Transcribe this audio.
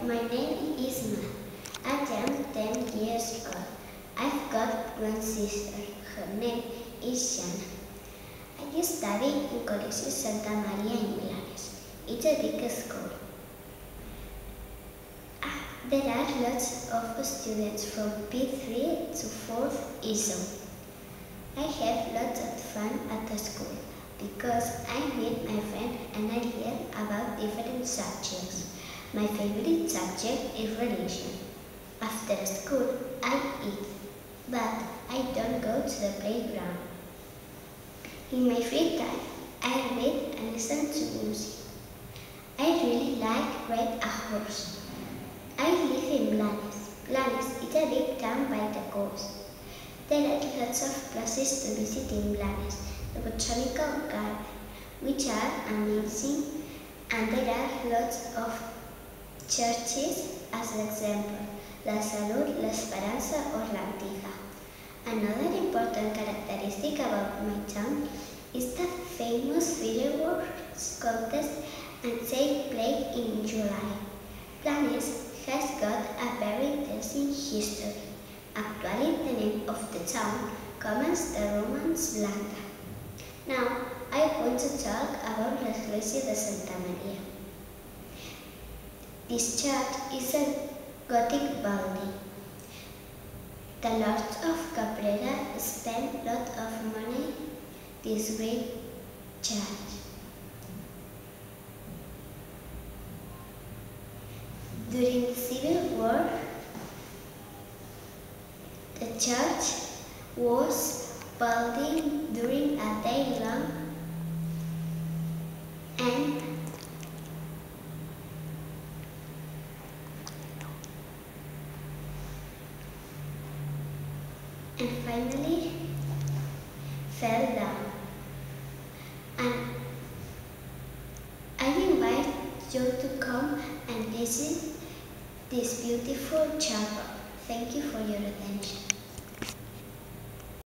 my name is Isma. I am 10 years old. I've got one sister. Her name is Shana. I study in Colegio Santa Maria in Blanes. It's a big school. There are lots of students from P3 to 4th ESO. I have lots of fun at the school because I meet my friends and I learn about different subjects. My favorite subject is religion. After school, I eat, but I don't go to the playground. In my free time, I read and listen to music. I really like ride a horse. I live in Blanes. Blanes is a big town by the coast. There are lots of places to visit in Blanes. The Botanical Garden, which are amazing, and there are lots of churches, as example, La Salud, La Esperanza or La Antigua. Another important characteristic about my town is the famous fireworks contest and take place in July. Blanes has got a very interesting history. Actually, the name of the town comes the Romans Blanca. Now, I want to talk about La Iglesia de Santa Maria. This church is a Gothic building. The Lords of Cabrera spent a lot of money this great church. During the Civil War, the church was building during a day long and finally fell down. And I invite you to come and visit this beautiful chapel. Thank you for your attention.